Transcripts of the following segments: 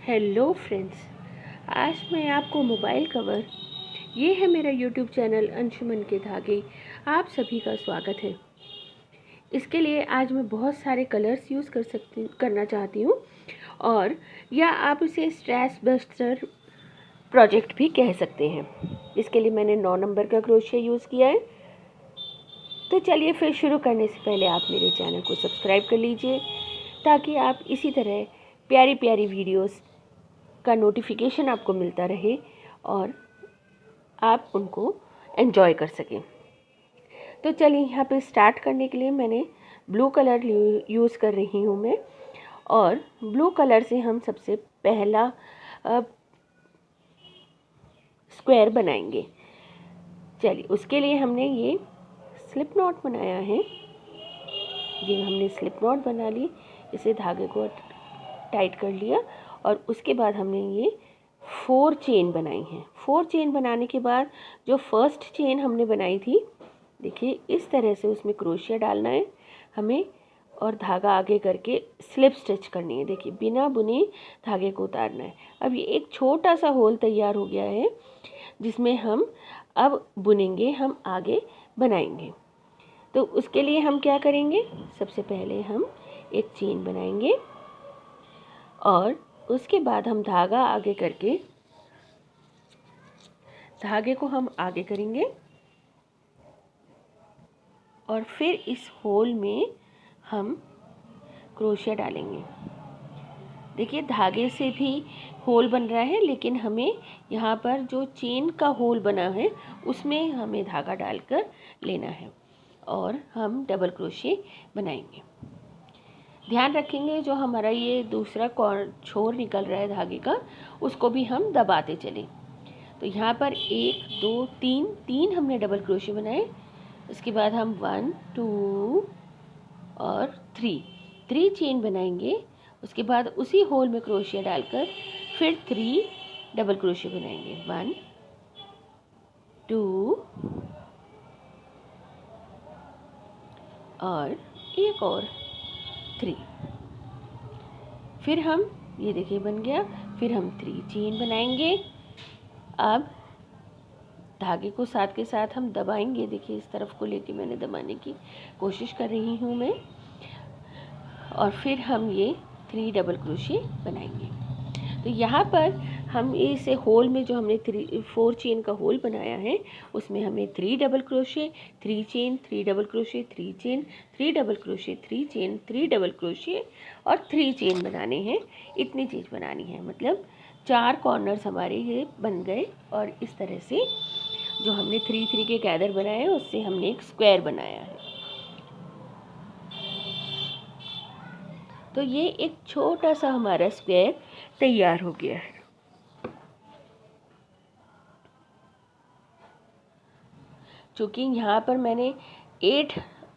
Hello friends, आज मैं आपको मोबाइल कवर, ये है मेरा यूट्यूब चैनल अंशुमन के धागे। आप सभी का स्वागत है। इसके लिए आज मैं बहुत सारे कलर्स यूज़ करना चाहती हूँ, और या आप इसे स्ट्रेस बस्टर प्रोजेक्ट भी कह सकते हैं। इसके लिए मैंने 9 नंबर का क्रोशिया यूज़ किया है। तो चलिए फिर शुरू करने से पहले आप मेरे चैनल को सब्सक्राइब कर लीजिए, ताकि आप इसी तरह प्यारी प्यारी वीडियोस का नोटिफिकेशन आपको मिलता रहे और आप उनको एंजॉय कर सकें। तो चलिए यहाँ पे स्टार्ट करने के लिए मैंने ब्लू कलर यूज़ कर रही हूँ मैं, और ब्लू कलर से हम सबसे पहला स्क्वायर बनाएंगे। चलिए उसके लिए हमने ये स्लिप नॉट बनाया है। ये हमने स्लिप नॉट बना ली, इसे धागे को टाइट कर लिया, और उसके बाद हमने ये 4 चेन बनाई हैं। 4 चेन बनाने के बाद जो फर्स्ट चेन हमने बनाई थी, देखिए इस तरह से उसमें क्रोशिया डालना है हमें, और धागा आगे करके स्लिप स्टिच करनी है। देखिए बिना बुने धागे को उतारना है। अब ये एक छोटा सा होल तैयार हो गया है, जिसमें हम अब बुनेंगे, हम आगे बनाएंगे। तो उसके लिए हम क्या करेंगे, सबसे पहले हम एक चेन बनाएंगे, और उसके बाद हम धागा आगे करके धागे को हम आगे करेंगे, और फिर इस होल में हम क्रोशिया डालेंगे। देखिए धागे से भी होल बन रहा है, लेकिन हमें यहाँ पर जो चेन का होल बना है उसमें हमें धागा डालकर लेना है, और हम डबल क्रोशिया बनाएंगे। ध्यान रखेंगे जो हमारा ये दूसरा छोर निकल रहा है धागे का, उसको भी हम दबाते चलें। तो यहाँ पर 1 2 3 हमने डबल क्रोशिया बनाए। उसके बाद हम 1 2 और 3 चेन बनाएंगे। उसके बाद उसी होल में क्रोशिया डालकर फिर 3 डबल क्रोशिया बनाएंगे। 1 2 और एक और 3। फिर हम ये देखिए बन गया। फिर हम 3 चेन बनाएंगे। अब धागे को साथ के साथ हम दबाएंगे। देखिए इस तरफ को लेके मैंने दबाने की कोशिश कर रही हूँ मैं, और फिर हम ये 3 डबल क्रोशिया बनाएंगे। तो यहाँ पर हम इसे होल में जो हमने 4 चेन का होल बनाया है, उसमें हमें 3 double crochet 3 chain 3 double crochet 3 chain 3 double crochet 3 chain 3 double crochet और 3 चेन बनाने हैं। इतनी चीज़ बनानी है, मतलब 4 कॉर्नर्स हमारे ये बन गए। और इस तरह से जो हमने 3 के गैदर बनाए हैं, उससे हमने एक स्क्वायर बनाया है। तो ये एक छोटा सा हमारा स्क्वायर तैयार हो गया है। चूँकि यहाँ पर मैंने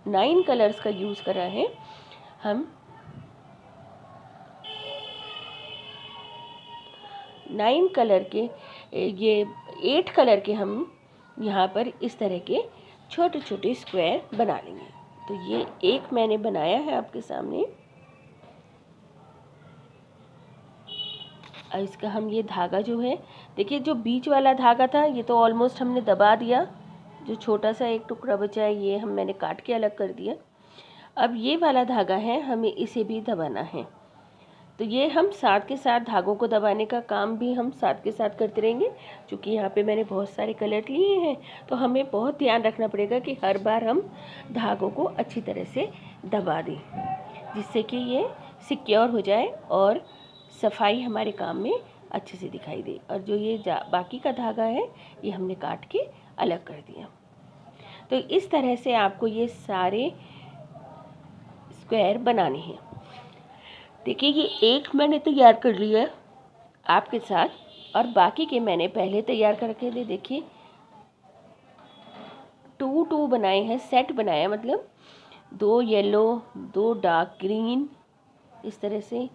9 कलर्स का यूज़ करा है, हम 9 कलर के, ये 8 कलर के हम यहाँ पर इस तरह के छोटे छोटे स्क्वायर बना लेंगे। तो ये एक मैंने बनाया है आपके सामने। और इसका हम ये धागा जो है, देखिए जो बीच वाला धागा था ये तो ऑलमोस्ट हमने दबा दिया। जो छोटा सा एक टुकड़ा बचा है ये मैंने काट के अलग कर दिया। अब ये वाला धागा है, हमें इसे भी दबाना है। तो ये हम साथ के साथ धागों को दबाने का काम भी हम साथ के साथ करते रहेंगे। क्योंकि यहाँ पे मैंने बहुत सारे कलर लिए हैं, तो हमें बहुत ध्यान रखना पड़ेगा कि हर बार हम धागों को अच्छी तरह से दबा दें, जिससे कि ये सिक्योर हो जाए और सफाई हमारे काम में अच्छे से दिखाई दे। और जो ये बाकी का धागा है ये हमने काट के अलग कर दिया। तो इस तरह से आपको ये सारे स्क्वायर बनाने हैं। देखिए ये एक मैंने तैयार कर लिया है आपके साथ, और बाकी के मैंने पहले तैयार करके दे। देखिए 2 बनाए हैं, सेट बनाया, मतलब 2 येलो 2 डार्क ग्रीन, इस तरह से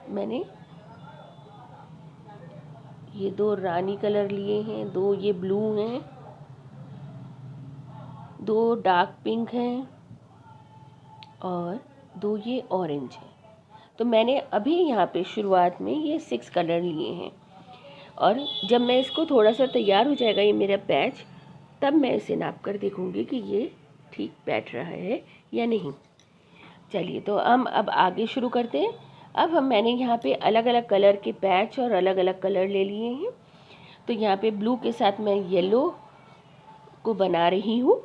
मैंने ये 2 रानी कलर लिए हैं, 2 ये ब्लू हैं, 2 डार्क पिंक हैं, और 2 ये ऑरेंज हैं। तो मैंने अभी यहाँ पे शुरुआत में ये 6 कलर लिए हैं, और जब मैं इसको थोड़ा सा तैयार हो जाएगा ये मेरा पैच, तब मैं इसे नाप कर देखूँगी कि ये ठीक बैठ रहा है या नहीं। चलिए, तो हम अब आगे शुरू करते हैं। अब मैंने यहाँ पे अलग अलग कलर के पैच और अलग अलग कलर ले लिए हैं। तो यहाँ पे ब्लू के साथ मैं येलो को बना रही हूँ।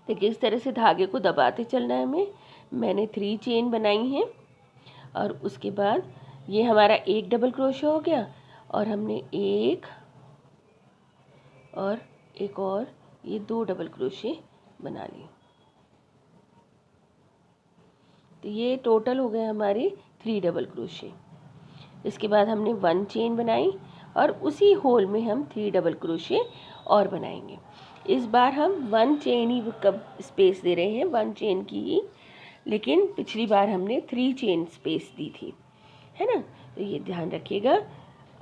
देखिए, इस तरह से धागे को दबाते चलना है हमें। मैंने 3 चेन बनाई हैं, और उसके बाद ये हमारा एक डबल क्रोशे हो गया, और हमने एक और ये 2 डबल क्रोशे बना लिए। तो ये टोटल हो गए हमारे 3 डबल क्रोशे। इसके बाद हमने 1 चेन बनाई, और उसी होल में हम 3 डबल क्रोशे और बनाएंगे। इस बार हम 1 चेन ही कब स्पेस दे रहे हैं, 1 चेन की ही, लेकिन पिछली बार हमने 3 चेन स्पेस दी थी, है ना। तो ये ध्यान रखिएगा।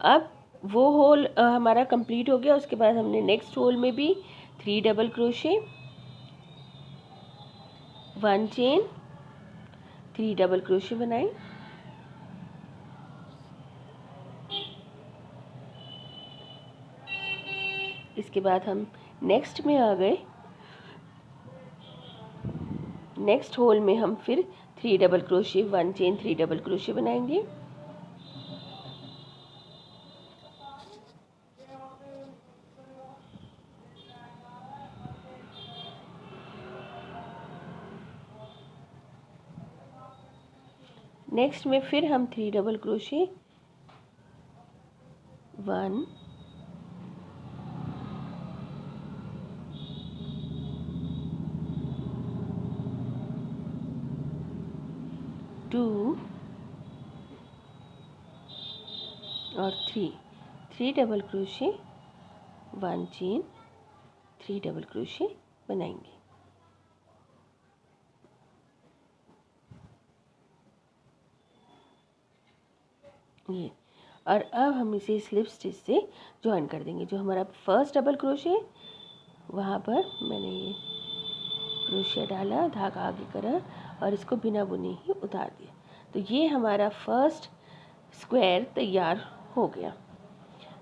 अब वो होल हमारा कंप्लीट हो गया। उसके बाद हमने नेक्स्ट होल में भी 3 double crochet, 1 chain, 3 double crochet बनाए। इसके बाद हम नेक्स्ट में आ गए। नेक्स्ट होल में हम फिर 3 double crochet, 1 chain, 3 double crochet बनाएंगे। नेक्स्ट में फिर हम 3 डबल क्रोशे, 1, 2 और 3 double crochet, 1 chain, 3 double crochet बनाएंगे। ये, और अब हम इसे स्लिप स्टिच से ज्वाइन कर देंगे। जो हमारा फर्स्ट डबल क्रोशे, वहाँ पर मैंने ये क्रोशिया डाला, धागा आगे करा, और इसको बिना बुने ही उतार दिया। तो ये हमारा फर्स्ट स्क्वायर तैयार हो गया।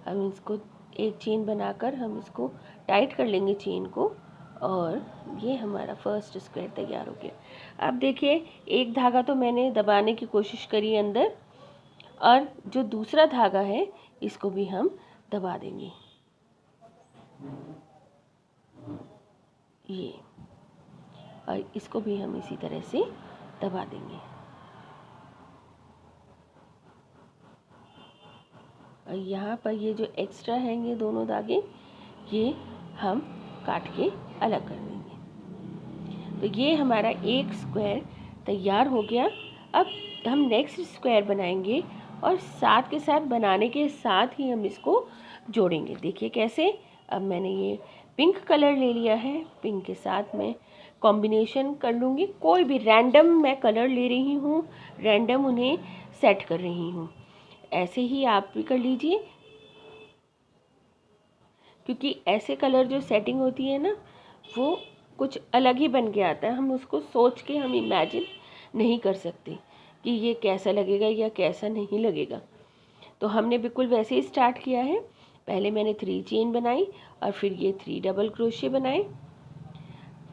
हम इसको एक चेन बनाकर हम इसको टाइट कर लेंगे चेन को, और ये हमारा फर्स्ट स्क्वायर तैयार हो गया। अब देखिए, एक धागा तो मैंने दबाने की कोशिश करी अंदर, और जो दूसरा धागा है इसको भी हम दबा देंगे, ये, और इसको भी हम इसी तरह से दबा देंगे। और यहाँ पर ये जो एक्स्ट्रा हैं ये दोनों धागे, ये हम काट के अलग कर देंगे। तो ये हमारा एक स्क्वायर तैयार हो गया। अब हम नेक्स्ट स्क्वायर बनाएंगे, और साथ के साथ बनाने के साथ ही हम इसको जोड़ेंगे। देखिए कैसे। अब मैंने ये पिंक कलर ले लिया है, पिंक के साथ मैं कॉम्बिनेशन कर लूँगी। कोई भी रैंडम मैं कलर ले रही हूँ, रैंडम उन्हें सेट कर रही हूँ। ऐसे ही आप भी कर लीजिए, क्योंकि ऐसे कलर जो सेटिंग होती है ना, वो कुछ अलग ही बन के आता है। हम उसको सोच के हम इमेजिन नहीं कर सकते कि ये कैसा लगेगा या कैसा नहीं लगेगा। तो हमने बिल्कुल वैसे ही स्टार्ट किया है। पहले मैंने 3 चेन बनाई, और फिर ये 3 डबल क्रोशे बनाए।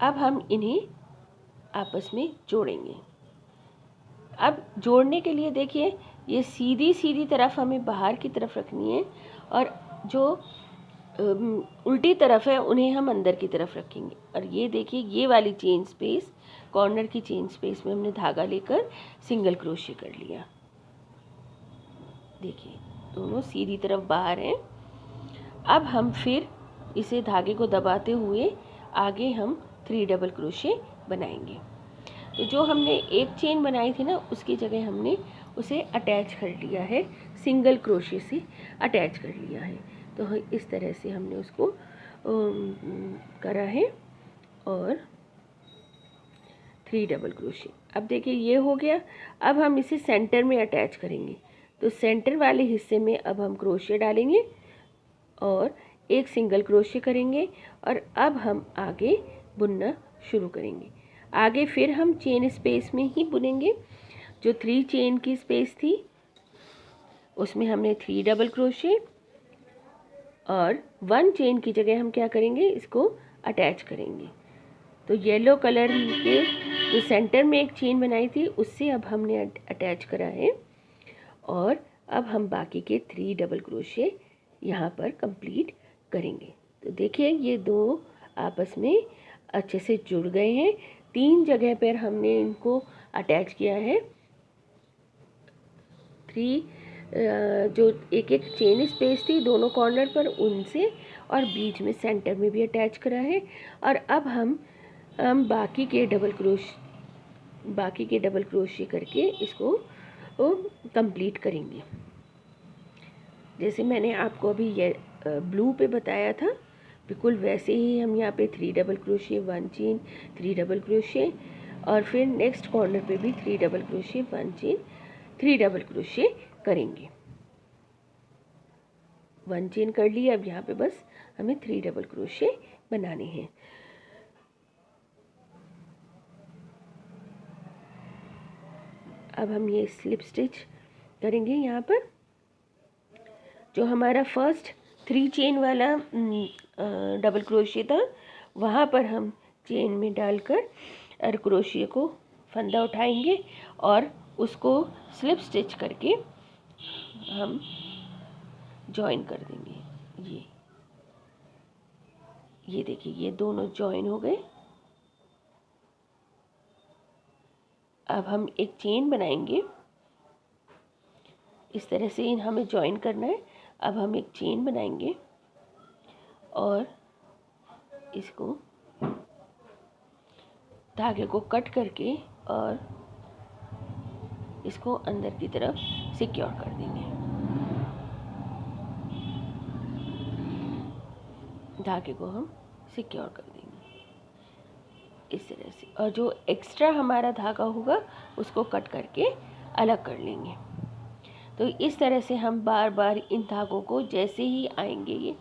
अब हम इन्हें आपस में जोड़ेंगे। अब जोड़ने के लिए देखिए, ये सीधी सीधी तरफ हमें बाहर की तरफ रखनी है, और जो उल्टी तरफ है उन्हें हम अंदर की तरफ रखेंगे। और ये देखिए, ये वाली चेन स्पेस, कॉर्नर की चेन स्पेस में हमने धागा लेकर सिंगल क्रोशे कर लिया। देखिए, दोनों सीधी तरफ बाहर हैं। अब हम फिर इसे धागे को दबाते हुए आगे हम 3 डबल क्रोशे बनाएंगे। तो जो हमने एक चेन बनाई थी ना, उसकी जगह हमने उसे अटैच कर लिया है, सिंगल क्रोशे से अटैच कर लिया है। तो इस तरह से हमने उसको करा है, और 3 डबल क्रोशे। अब देखिए, ये हो गया। अब हम इसे सेंटर में अटैच करेंगे। तो सेंटर वाले हिस्से में अब हम क्रोशे डालेंगे, और एक सिंगल क्रोशे करेंगे, और अब हम आगे बुनना शुरू करेंगे। आगे फिर हम चेन स्पेस में ही बुनेंगे। जो 3 चेन की स्पेस थी उसमें हमने 3 डबल क्रोशे और 1 चेन की जगह हम क्या करेंगे, इसको अटैच करेंगे। तो येलो कलर के जो सेंटर में एक चेन बनाई थी उससे अब हमने अटैच करा है और अब हम बाकी के 3 डबल क्रोशे यहाँ पर कंप्लीट करेंगे। तो देखिए ये दो आपस में अच्छे से जुड़ गए हैं। 3 जगह पर हमने इनको अटैच किया है। 3 जो एक एक चेन स्पेस थी दोनों कॉर्नर पर उनसे और बीच में सेंटर में भी अटैच करा है। और अब हम बाकी के डबल क्रोशे करके इसको कंप्लीट करेंगे। जैसे मैंने आपको अभी ये ब्लू पे बताया था बिल्कुल वैसे ही हम यहाँ पे 3 double crochet 1 chain 3 double crochet और फिर नेक्स्ट कॉर्नर पे भी 3 double crochet 1 chain 3 double crochet करेंगे। 1 चेन कर ली। अब यहाँ पे बस हमें 3 डबल क्रोशे बनाने हैं। अब हम ये स्लिप स्टिच करेंगे। यहाँ पर जो हमारा फर्स्ट 3 चेन वाला डबल क्रोशे था वहाँ पर हम चेन में डालकर और क्रोशे को फंदा उठाएंगे और उसको स्लिप स्टिच करके हम जॉइन कर देंगे। ये देखिए ये दोनों जॉइन हो गए। अब हम एक चेन बनाएंगे। इस तरह से हमें जॉइन करना है। अब हम एक चेन बनाएंगे और इसको धागे को कट करके और इसको अंदर की तरफ सिक्योर कर देंगे। धागे को हम सिक्योर कर देंगे इस तरह से। और जो एक्स्ट्रा हमारा धागा होगा उसको कट करके अलग कर लेंगे। तो इस तरह से हम बार बार इन धागों को जैसे ही आएंगे ये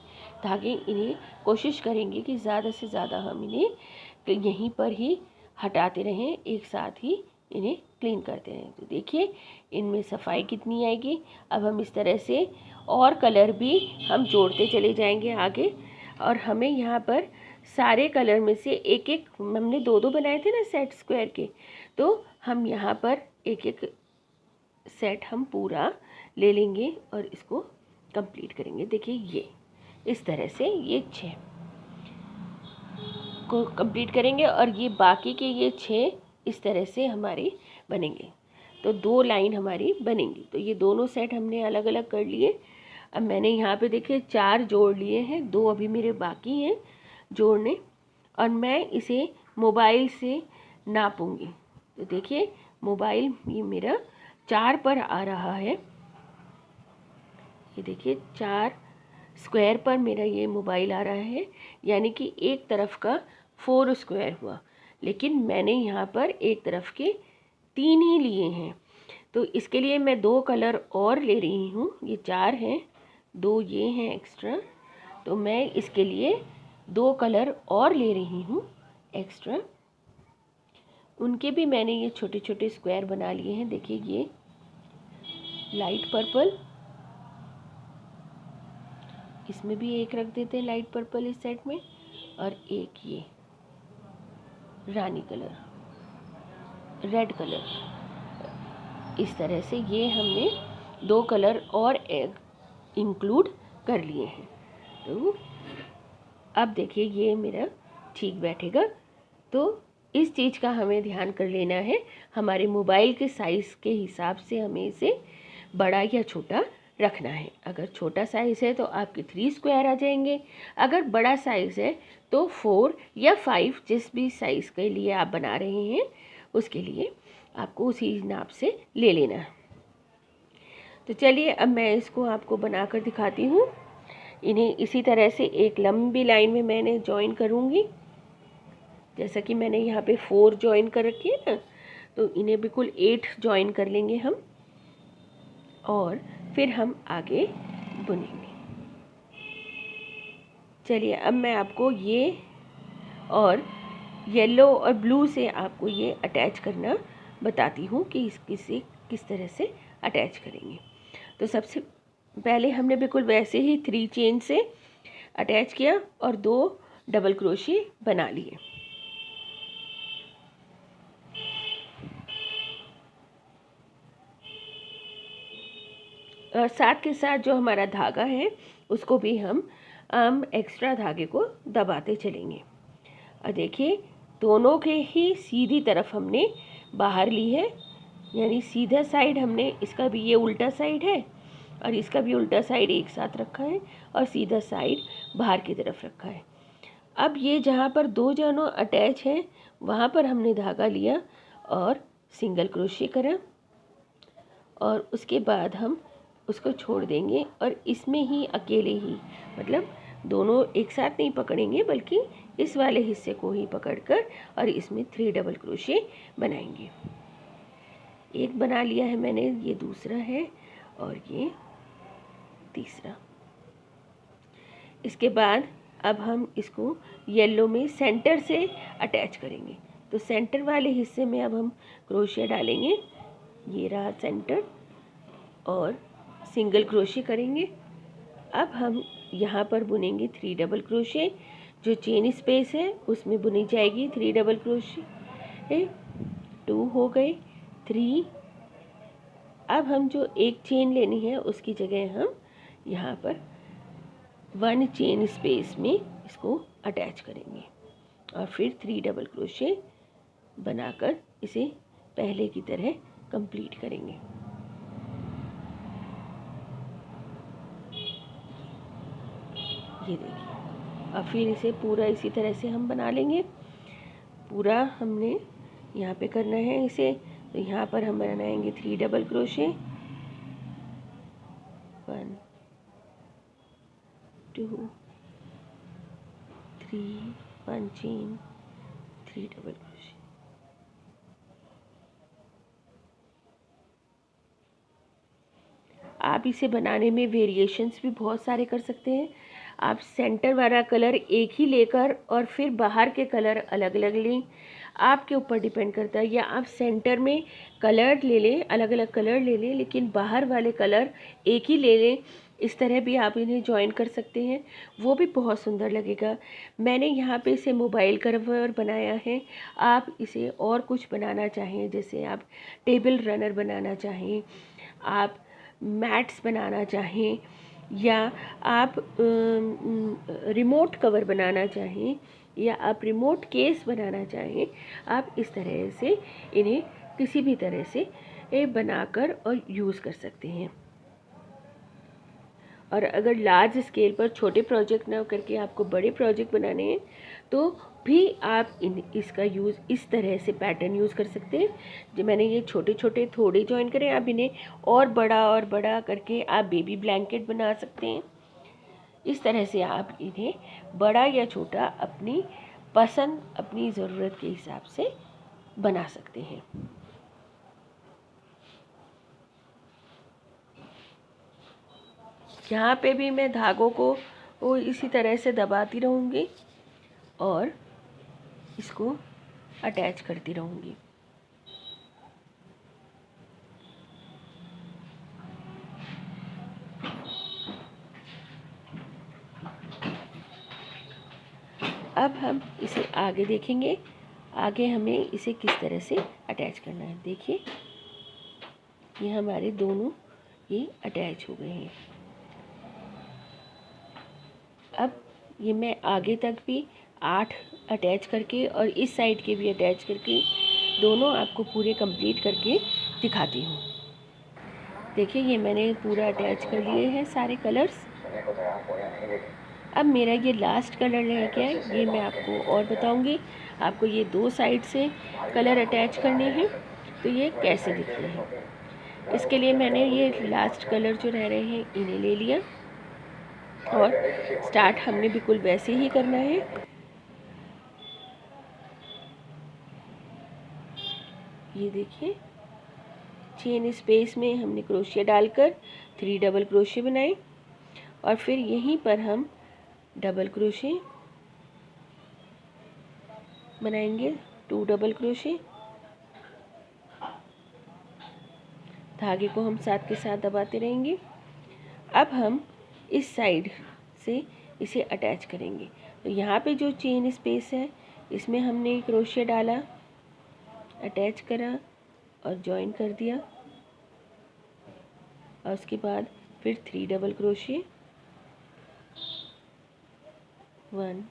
धागे इन्हें कोशिश करेंगे कि ज़्यादा से ज़्यादा हम इन्हें यहीं पर ही हटाते रहें, एक साथ ही इन्हें क्लीन करते रहें। तो देखिए इनमें सफाई कितनी आएगी। अब हम इस तरह से और कलर भी हम जोड़ते चले जाएंगे आगे। और हमें यहाँ पर सारे कलर में से एक एक, हमने 2-2 बनाए थे ना सेट स्क्वायर के, तो हम यहाँ पर एक एक सेट हम पूरा ले लेंगे और इसको कंप्लीट करेंगे। देखिए ये इस तरह से ये 6 को कंप्लीट करेंगे और ये बाकी के ये 6 इस तरह से हमारे बनेंगे। तो 2 लाइन हमारी बनेंगी। तो ये दोनों सेट हमने अलग अलग कर लिए। अब मैंने यहाँ पे देखिए 4 जोड़ लिए हैं, 2 अभी मेरे बाकी हैं जोड़ने और मैं इसे मोबाइल से नापूंगी। तो देखिए मोबाइल ये मेरा 4 पर आ रहा है। ये देखिए 4 स्क्वायर पर मेरा ये मोबाइल आ रहा है, यानी कि एक तरफ का 4 स्क्वायर हुआ। लेकिन मैंने यहाँ पर एक तरफ के 3 ही लिए हैं। तो इसके लिए मैं 2 कलर और ले रही हूँ। ये 4 हैं, 2 ये हैं एक्स्ट्रा। तो मैं इसके लिए 2 कलर और ले रही हूँ एक्स्ट्रा। उनके भी मैंने ये छोटे छोटे स्क्वायर बना लिए हैं। देखिए ये लाइट पर्पल, इसमें भी एक रख देते हैं लाइट पर्पल इस सेट में, और एक ये रानी कलर, रेड कलर। इस तरह से ये हमने 2 कलर और इंक्लूड कर लिए हैं। तो अब देखिए ये मेरा ठीक बैठेगा। तो इस चीज़ का हमें ध्यान कर लेना है। हमारे मोबाइल के साइज़ के हिसाब से हमें इसे बड़ा या छोटा रखना है। अगर छोटा साइज़ है तो आपके 3 स्क्वायर आ जाएंगे। अगर बड़ा साइज़ है तो 4 या 5, जिस भी साइज़ के लिए आप बना रहे हैं उसके लिए आपको उसी नाप से ले लेना है। तो चलिए अब मैं इसको आपको बनाकर दिखाती हूँ। इन्हें इसी तरह से एक लंबी लाइन में मैंने जॉइन करूँगी। जैसा कि मैंने यहाँ पे 4 जॉइन कर रखी है ना, तो इन्हें बिल्कुल 8 जॉइन कर लेंगे हम और फिर हम आगे बुनेंगे। चलिए अब मैं आपको ये और येलो और ब्लू से आपको ये अटैच करना बताती हूँ कि इससे किस तरह से अटैच करेंगे। तो सबसे पहले हमने बिल्कुल वैसे ही 3 चेन से अटैच किया और 2 डबल क्रोशे बना लिए। और साथ के साथ जो हमारा धागा है उसको भी हम एक्स्ट्रा धागे को दबाते चलेंगे। और देखिए दोनों के ही सीधी तरफ हमने बाहर ली है, यानी सीधा साइड हमने, इसका भी ये उल्टा साइड है और इसका भी उल्टा साइड एक साथ रखा है और सीधा साइड बाहर की तरफ रखा है। अब ये जहाँ पर 2 जानों अटैच हैं वहाँ पर हमने धागा लिया और सिंगल क्रोशे करा और उसके बाद हम उसको छोड़ देंगे और इसमें ही अकेले ही, मतलब दोनों एक साथ नहीं पकड़ेंगे बल्कि इस वाले हिस्से को ही पकड़कर और इसमें 3 डबल क्रोशे बनाएंगे। एक बना लिया है मैंने, ये दूसरा है और ये तीसरा। इसके बाद अब हम इसको येलो में सेंटर से अटैच करेंगे। तो सेंटर वाले हिस्से में अब हम क्रोशे डालेंगे, ये रहा सेंटर, और सिंगल क्रोशे करेंगे। अब हम यहाँ पर बुनेंगे 3 डबल क्रोशे, जो चेन स्पेस है उसमें बुनी जाएगी 3 डबल क्रोशे। 2 हो गए, 3। अब हम जो एक चेन लेनी है उसकी जगह हम यहाँ पर 1 चेन स्पेस में इसको अटैच करेंगे और फिर 3 डबल क्रोशे बनाकर इसे पहले की तरह कंप्लीट करेंगे। ये देखिए, और फिर इसे पूरा इसी तरह से हम बना लेंगे। पूरा हमने यहाँ पे करना है इसे, तो यहाँ पर हम बनाएंगे 3 double crochet, 1 2 3, 1 chain, 3 double crochet. आप इसे बनाने में वेरिएशंस भी बहुत सारे कर सकते हैं। आप सेंटर वाला कलर एक ही लेकर और फिर बाहर के कलर अलग अलग लें, आपके ऊपर डिपेंड करता है। या आप सेंटर में कलर ले लें, अलग अलग कलर ले लें, लेकिन बाहर वाले कलर एक ही ले लें। इस तरह भी आप इन्हें जॉइन कर सकते हैं, वो भी बहुत सुंदर लगेगा। मैंने यहाँ पे इसे मोबाइल कवर बनाया है। आप इसे और कुछ बनाना चाहें, जैसे आप टेबल रनर बनाना चाहें, आप मैट्स बनाना चाहें, या आप रिमोट कवर बनाना चाहें, या आप रिमोट केस बनाना चाहें, आप इस तरह से इन्हें किसी भी तरह से बनाकर और यूज़ कर सकते हैं। और अगर लार्ज स्केल पर छोटे प्रोजेक्ट ना करके आपको बड़े प्रोजेक्ट बनाने हैं तो भी आप इसका यूज़ इस तरह से पैटर्न यूज़ कर सकते हैं। जो मैंने ये छोटे छोटे थोड़े जॉइन करे, आप इन्हें और बड़ा करके आप बेबी ब्लैंकेट बना सकते हैं। इस तरह से आप इन्हें बड़ा या छोटा अपनी पसंद, अपनी ज़रूरत के हिसाब से बना सकते हैं। यहाँ पे भी मैं धागों को इसी तरह से दबाती रहूँगी और इसको अटैच करती रहूँगी। अब हम इसे आगे देखेंगे, आगे हमें इसे किस तरह से अटैच करना है। देखिए ये हमारे दोनों ये अटैच हो गए हैं। अब ये मैं आगे तक भी 8 अटैच करके और इस साइड के भी अटैच करके दोनों आपको पूरे कंप्लीट करके दिखाती हूँ। देखिए ये मैंने पूरा अटैच कर लिए हैं सारे कलर्स। अब मेरा ये लास्ट कलर रह गया है, ये मैं आपको और बताऊंगी। आपको ये 2 साइड से कलर अटैच करने हैं तो ये कैसे दिख रहे हैं। इसके लिए मैंने ये लास्ट कलर जो रह रहे हैं इन्हें ले लिया और स्टार्ट हमने बिल्कुल वैसे ही करना है। ये देखिए चेन स्पेस में हमने क्रोशिया डालकर 3 डबल क्रोशिया बनाए और फिर यहीं पर हम डबल क्रोशिया बनाएंगे 2 डबल क्रोशे। धागे को हम साथ के साथ दबाते रहेंगे। अब हम इस साइड से इसे अटैच करेंगे। तो यहाँ पे जो चेन स्पेस है इसमें हमने क्रोशे डाला, अटैच करा और जॉइन कर दिया, और उसके बाद फिर 3 डबल क्रोशे, 1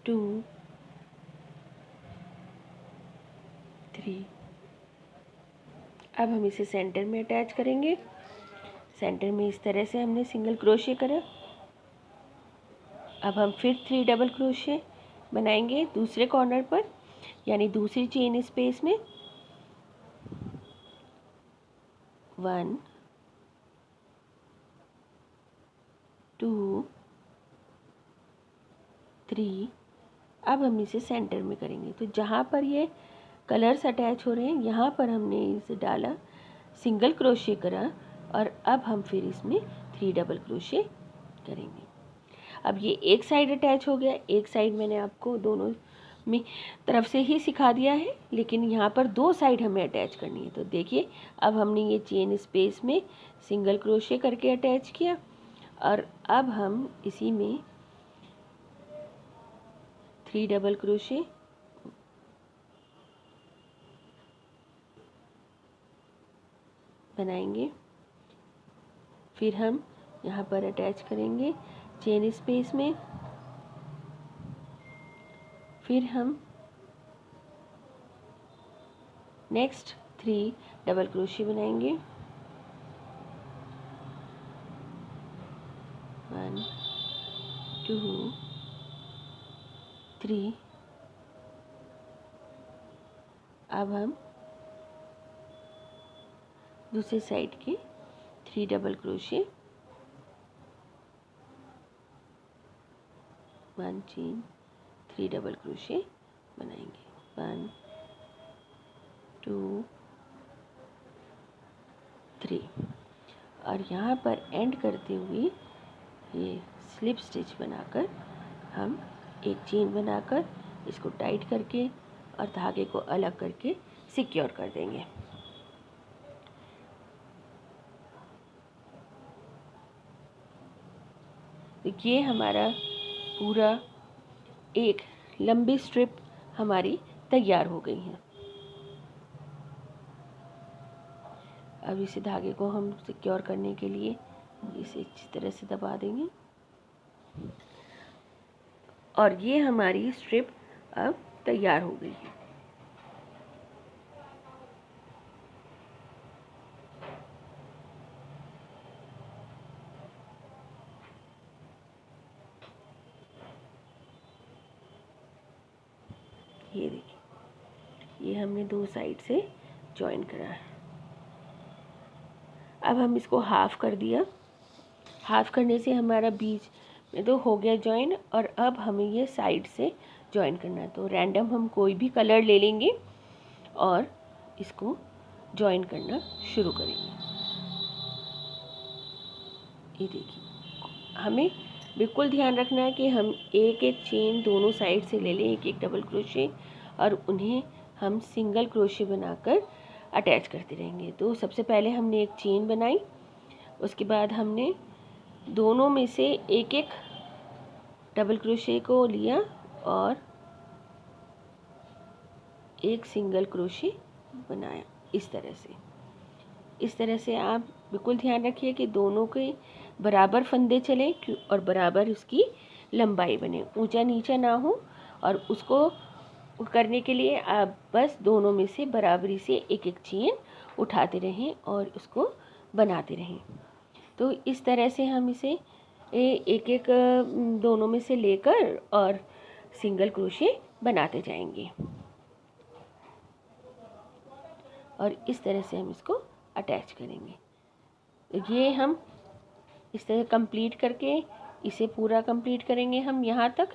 2 3। अब हम इसे सेंटर में अटैच करेंगे। सेंटर में इस तरह से हमने सिंगल क्रोशे करा। अब हम फिर 3 डबल क्रोशे बनाएंगे दूसरे कॉर्नर पर, यानी दूसरी चेन स्पेस में। 1 2 3। अब हम इसे सेंटर में करेंगे। तो जहाँ पर ये कलर्स अटैच हो रहे हैं यहाँ पर हमने इसे डाला, सिंगल क्रोशे करा, और अब हम फिर इसमें 3 डबल क्रोशे करेंगे। अब ये एक साइड अटैच हो गया, एक साइड मैंने आपको दोनों में तरफ से ही सिखा दिया है, लेकिन यहाँ पर 2 साइड हमें अटैच करनी है। तो देखिए अब हमने ये चेन स्पेस में सिंगल क्रोशे करके अटैच किया, और अब हम इसी में 3 डबल क्रोशे बनाएंगे। फिर हम यहाँ पर अटैच करेंगे चेन स्पेस में। फिर हम नेक्स्ट 3 डबल क्रोशे बनाएंगे। 1 2 3। अब हम दूसरी साइड के 3 double crochet, 1 chain, 3 double crochet बनाएंगे। 1 2 3। और यहाँ पर एंड करते हुए ये स्लिप स्टिच बनाकर हम एक चेन बनाकर इसको टाइट करके और धागे को अलग करके सिक्योर कर देंगे। तो ये हमारा पूरा एक लंबी स्ट्रिप हमारी तैयार हो गई है। अब इसे धागे को हम सिक्योर करने के लिए इसे अच्छी तरह से दबा देंगे, और ये हमारी स्ट्रिप अब तैयार हो गई है। ये देखिए, ये हमने 2 साइड से जॉइन करा है। अब हम इसको हाफ कर दिया। हाफ करने से हमारा बीच में तो हो गया जॉइन, और अब हमें ये साइड से जॉइन करना है। तो रैंडम हम कोई भी कलर ले लेंगे और इसको जॉइन करना शुरू करेंगे। ये देखिए, हमें बिल्कुल ध्यान रखना है कि हम एक एक चेन दोनों साइड से ले लें, एक एक डबल क्रोशे, और उन्हें हम सिंगल क्रोशे बनाकर अटैच करते रहेंगे। तो सबसे पहले हमने एक चेन बनाई, उसके बाद हमने दोनों में से एक एक डबल क्रोशे को लिया और एक सिंगल क्रोशे बनाया। इस तरह से आप बिल्कुल ध्यान रखिए कि दोनों के बराबर फंदे चलें और बराबर उसकी लंबाई बने, ऊंचा नीचा ना हो। और उसको करने के लिए आप बस दोनों में से बराबरी से एक एक चेन उठाते रहें और उसको बनाते रहें। तो इस तरह से हम इसे एक एक दोनों में से लेकर और सिंगल क्रोशे बनाते जाएंगे, और इस तरह से हम इसको अटैच करेंगे। ये हम इस तरह कंप्लीट करके इसे पूरा कंप्लीट करेंगे हम यहाँ तक,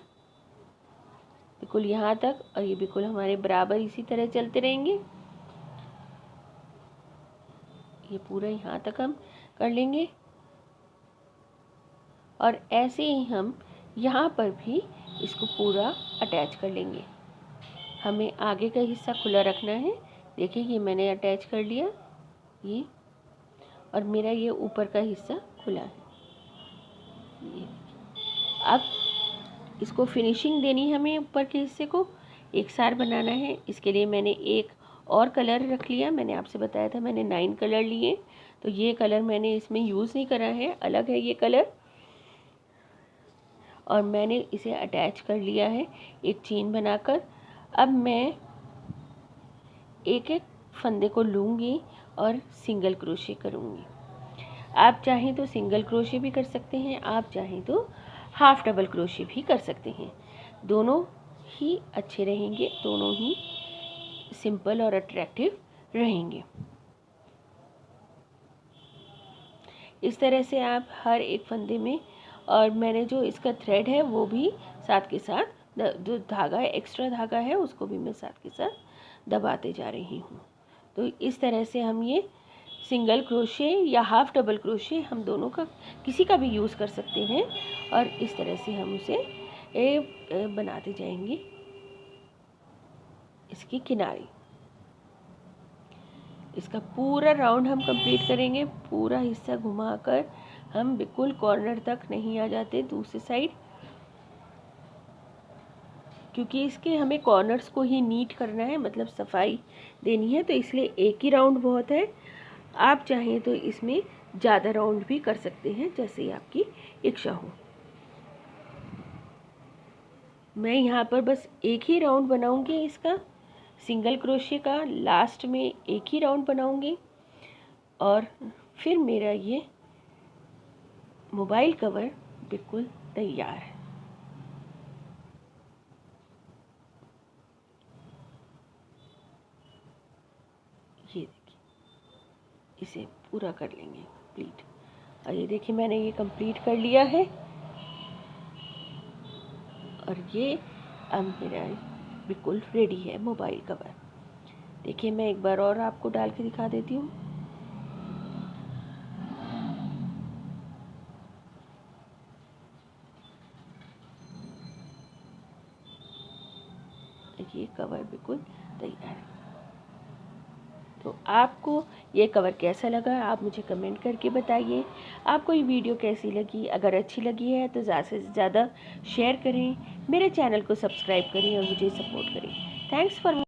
बिल्कुल यहाँ तक, और ये बिल्कुल हमारे बराबर इसी तरह चलते रहेंगे। ये पूरा यहाँ तक हम कर लेंगे। और ऐसे ही हम यहाँ पर भी इसको पूरा अटैच कर लेंगे। हमें आगे का हिस्सा खुला रखना है। देखिए ये मैंने अटैच कर लिया ये, और मेरा ये ऊपर का हिस्सा खुला है। ये अब इसको फिनिशिंग देनी है, हमें ऊपर के हिस्से को एक सार बनाना है। इसके लिए मैंने एक और कलर रख लिया। मैंने आपसे बताया था मैंने 9 कलर लिए, तो ये कलर मैंने इसमें यूज़ नहीं करा है, अलग है ये कलर। और मैंने इसे अटैच कर लिया है एक चेन बनाकर। अब मैं एक एक फंदे को लूँगी और सिंगल क्रोशे करूँगी। आप चाहें तो सिंगल क्रोशे भी कर सकते हैं, आप चाहें तो हाफ डबल क्रोशे भी कर सकते हैं। दोनों ही अच्छे रहेंगे, दोनों ही सिंपल और अट्रैक्टिव रहेंगे। इस तरह से आप हर एक फंदे में, और मैंने जो इसका थ्रेड है वो भी साथ के साथ, जो धागा है एक्स्ट्रा धागा है उसको भी मैं साथ के साथ दबाते जा रही हूँ। तो इस तरह से हम ये सिंगल क्रोशे या हाफ डबल क्रोशे, हम दोनों का किसी का भी यूज़ कर सकते हैं। और इस तरह से हम उसे बनाते जाएंगे इसकी किनारे। इसका पूरा राउंड हम कंप्लीट करेंगे, पूरा हिस्सा घुमाकर। हम बिल्कुल कॉर्नर तक नहीं आ जाते दूसरी साइड, क्योंकि इसके हमें कॉर्नर्स को ही नीट करना है, मतलब सफाई देनी है, तो इसलिए एक ही राउंड बहुत है। आप चाहें तो इसमें ज़्यादा राउंड भी कर सकते हैं, जैसे आपकी इच्छा हो। मैं यहाँ पर बस एक ही राउंड बनाऊंगी इसका सिंगल क्रोशे का, लास्ट में एक ही राउंड बनाऊंगी और फिर मेरा ये मोबाइल कवर बिल्कुल तैयार है। ये देखिए, इसे पूरा कर लेंगे कंप्लीट। और ये देखिए मैंने ये कंप्लीट कर लिया है, और ये अब मेरा बिल्कुल रेडी है मोबाइल कवर। देखिए मैं एक बार और आपको डाल के दिखा देती हूँ। ये कवर बिल्कुल तैयार है। तो आपको ये कवर कैसा लगा आप मुझे कमेंट करके बताइए। आपको ये वीडियो कैसी लगी, अगर अच्छी लगी है तो ज़्यादा से ज़्यादा शेयर करें, मेरे चैनल को सब्सक्राइब करें और मुझे सपोर्ट करें। Thanks for